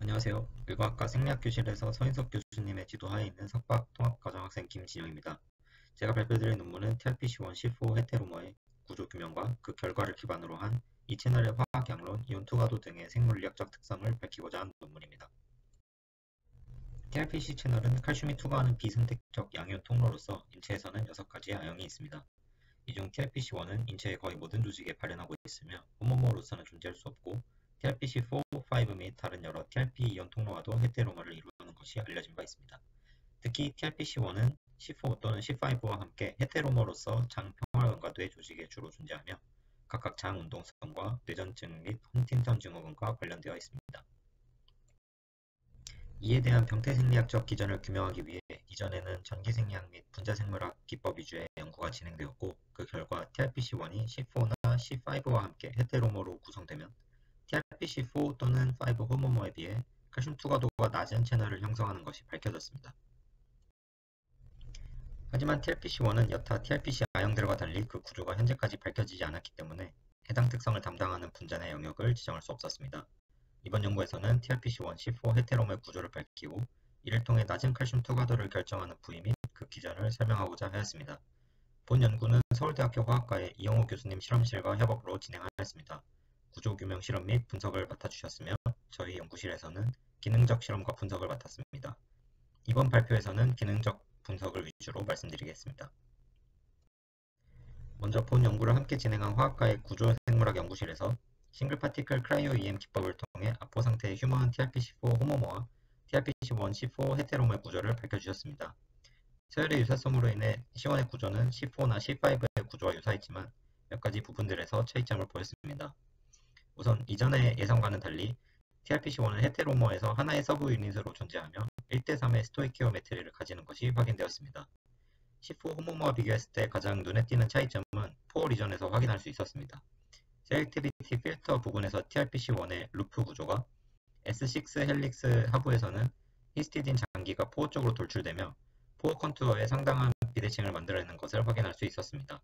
안녕하세요. 의과학과 생리학교실에서 서인석 교수님의 지도하에 있는 석박 통합과정학생 김진영입니다. 제가 발표드릴 논문은 TRPC1 C4 헤테로머의 구조 규명과 그 결과를 기반으로 한 이 채널의 화학 양론, 이온 투과도 등의 생물리학적 특성을 밝히고자 한 논문입니다. TRPC 채널은 칼슘이 투과하는 비선택적 양이온 통로로서 인체에서는 6가지의 아형이 있습니다. 이 중 TRPC1은 인체의 거의 모든 조직에 발현하고 있으며 호모모로서는 존재할 수 없고 TRPC4, 5 및 다른 여러 TRP 이온 통로와도 헤테로머를 이루는 것이 알려진 바 있습니다. 특히 TRPC1은 C4 또는 C5와 함께 헤테로머로서 장 평화근과 뇌 조직에 주로 존재하며 각각 장 운동성과 뇌전증 및 헌팅턴 증후군과 관련되어 있습니다. 이에 대한 병태생리학적 기전을 규명하기 위해 이전에는 전기생리학 및 분자생물학 기법 위주의 연구가 진행되었고, 그 결과 TRPC1이 C4나 C5와 함께 헤테로머로 구성되면 TRPC4 또는 5 호모머에 비해 칼슘 투과도가 낮은 채널을 형성하는 것이 밝혀졌습니다. 하지만 TRPC1은 여타 TRPC 아형들과 달리 그 구조가 현재까지 밝혀지지 않았기 때문에 해당 특성을 담당하는 분자 내 영역을 지정할 수 없었습니다. 이번 연구에서는 TRPC1, C4 헤테로머의 구조를 밝히고 이를 통해 낮은 칼슘 투과도를 결정하는 부위 및 그 기전을 설명하고자 하였습니다. 본 연구는 서울대학교 화학과의 이영호 교수님 실험실과 협업으로 진행하였습니다. 구조 규명 실험 및 분석을 맡아주셨으며 저희 연구실에서는 기능적 실험과 분석을 맡았습니다. 이번 발표에서는 기능적 분석을 위주로 말씀드리겠습니다. 먼저 본 연구를 함께 진행한 화학과의 구조생물학 연구실에서 싱글 파티클 크라이오 EM 기법을 통해 압보 상태의 휴먼 TRPC4 호모머와 TRPC1 C4 헤테로머의 구조를 밝혀주셨습니다. 서열의 유사성으로 인해 C1의 구조는 C4나 C5의 구조와 유사했지만 몇 가지 부분들에서 차이점을 보였습니다. 우선 이전의 예상과는 달리 TRPC1은 헤테로머에서 하나의 서브 유닛으로 존재하며 1대3의 스토이키오메트리를 가지는 것이 확인되었습니다. C4 호모머와 비교했을 때 가장 눈에 띄는 차이점은 포어 리전에서 확인할 수 있었습니다. 셀렉티비티 필터 부분에서 TRPC1의 루프 구조가 S6 헬릭스 하부에서는 히스티딘 장기가 포어 쪽으로 돌출되며 포어 컨투어에 상당한 비대칭을 만들어내는 것을 확인할 수 있었습니다.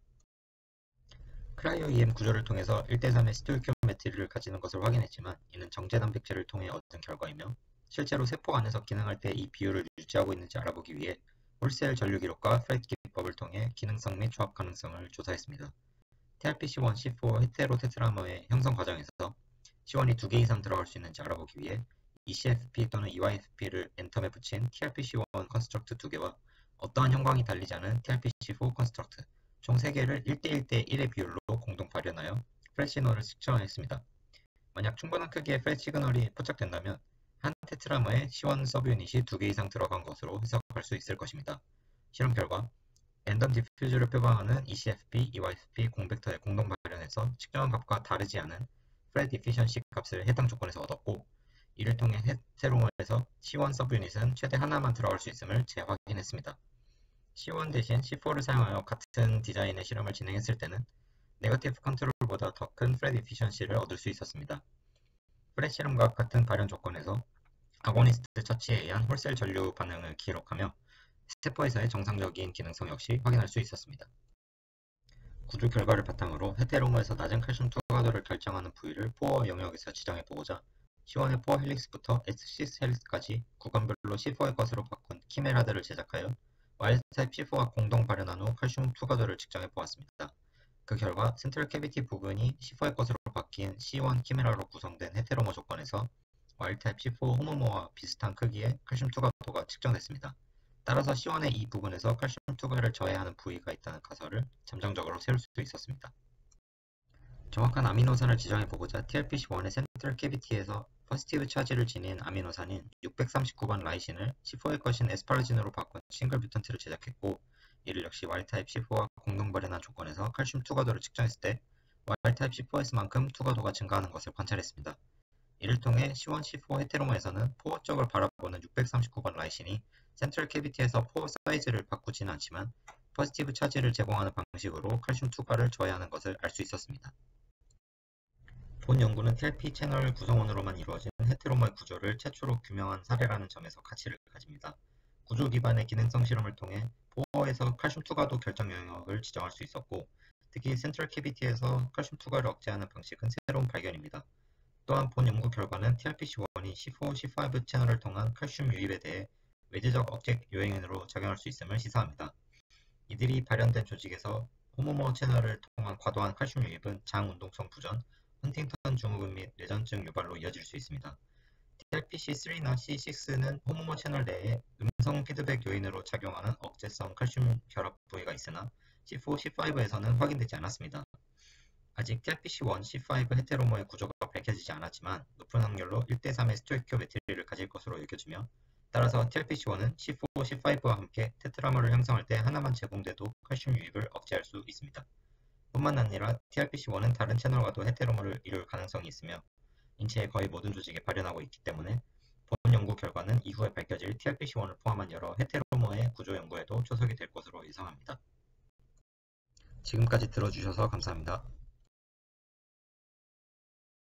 크라이오 EM 구조를 통해서 1대3의 스토이키오메트리를 가지는 것을 확인했지만 이는 정제 단백질을 통해 얻은 결과이며 실제로 세포 안에서 기능할 때 이 비율을 유지하고 있는지 알아보기 위해 홀셀 전류 기록과 프렛 기법을 통해 기능성 및 조합 가능성을 조사했습니다. TRPC1, C4 헤테로 테트라머의 형성 과정에서 C1이 2개 이상 들어갈 수 있는지 알아보기 위해 ECFP 또는 EYFP를 엔텀에 붙인 TRPC1 컨스트럭트 2개와 어떠한 형광이 달리지 않은 TRPC4 컨스트럭트 총 3개를 1대1대1의 비율로 공동 발현하여 프렛 시그널을 측정했습니다. 만약 충분한 크기의 프렛 시그널이 포착된다면 한 테트라머에 C1 서브유닛이 2개 이상 들어간 것으로 해석할 수 있을 것입니다. 실험 결과 랜덤 디퓨즈를 표방하는 ECFP, EYFP 공벡터의 공동 발현에서 측정한 값과 다르지 않은 프렛 이피션시 값을 해당 조건에서 얻었고, 이를 통해 헤테로머에서 C1 서브유닛은 최대 하나만 들어갈 수 있음을 재확인했습니다. C1 대신 C4를 사용하여 같은 디자인의 실험을 진행했을 때는 네거티브 컨트롤보다 더 큰 프렛 이피션시를 얻을 수 있었습니다. 프렛 실험과 같은 발현 조건에서 아고니스트 처치에 의한 홀셀 전류 반응을 기록하며 세포에서의 정상적인 기능성 역시 확인할 수 있었습니다. 구조 결과를 바탕으로 헤테로머에서 낮은 칼슘 투과도를 결정하는 부위를 포어 영역에서 지정해보고자 C1의 포어 헬릭스부터 S6 헬릭스까지 구간별로 C4의 것으로 바꾼 키메라들을 제작하여 와일드 타입 C4와 공동 발현한 후 칼슘 투과도를 측정해보았습니다. 그 결과 센트럴 캐비티 부분이 C4의 것으로 바뀐 C1 키메라로 구성된 헤테로머 조건에서 와일드 타입 C4 호모머와 비슷한 크기의 칼슘 투과도가 측정됐습니다. 따라서 C1의 이 부분에서 칼슘 투과를 저해야 하는 부위가 있다는 가설을 잠정적으로 세울 수도 있었습니다. 정확한 아미노산을 지정해보고자 TRPC1의 센트럴 캐비티에서 포지티브 차지를 지닌 아미노산인 639번 라이신을 C4의 것인 에스파르진으로 바꾼 싱글 뮤턴트를 제작했고, 이를 역시 와일드타입 C4와 공동 발현한 조건에서 칼슘 투과도를 측정했을 때 와일드타입 C4S만큼 투과도가 증가하는 것을 관찰했습니다. 이를 통해 C1, C4 헤테로머에서는 포어 쪽을 바라보는 639번 라이신이 센트럴 캐비티에서 포어 사이즈를 바꾸지는 않지만 포지티브 차지를 제공하는 방식으로 칼슘 투과를 저해하는 것을 알 수 있었습니다. 본 연구는 TRP 채널 구성원으로만 이루어진 헤테로머의 구조를 최초로 규명한 사례라는 점에서 가치를 가집니다. 구조 기반의 기능성 실험을 통해 포어에서 칼슘 투과도 결정 영역을 지정할 수 있었고, 특히 센트럴 캐비티에서 칼슘 투과를 억제하는 방식은 새로운 발견입니다. 또한 본 연구 결과는 TRPC1이 C4, C5 채널을 통한 칼슘 유입에 대해 외재적 억제 요인으로 작용할 수 있음을 시사합니다. 이들이 발현된 조직에서 호모모 채널을 통한 과도한 칼슘 유입은 장 운동성 부전, 헌팅턴 증후군 및 뇌전증 유발로 이어질 수 있습니다. TRPC3나 C6는 호모모 채널 내에 음성 피드백 요인으로 작용하는 억제성 칼슘 결합 부위가 있으나 C4, C5에서는 확인되지 않았습니다. 아직 TRPC1, C5 헤테로머의 구조가 밝혀지지 않았지만 높은 확률로 1대3의 스토이키오메트리를 가질 것으로 여겨지며, 따라서 TRPC1은 C4, C5와 함께 테트라머를 형성할 때 하나만 제공돼도 칼슘 유입을 억제할 수 있습니다. 뿐만 아니라 TRPC1은 다른 채널과도 헤테로머를 이룰 가능성이 있으며 인체의 거의 모든 조직에 발현하고 있기 때문에 본 연구 결과는 이후에 밝혀질 TRPC1을 포함한 여러 헤테로머의 구조 연구에도 초석이 될 것으로 예상합니다. 지금까지 들어주셔서 감사합니다.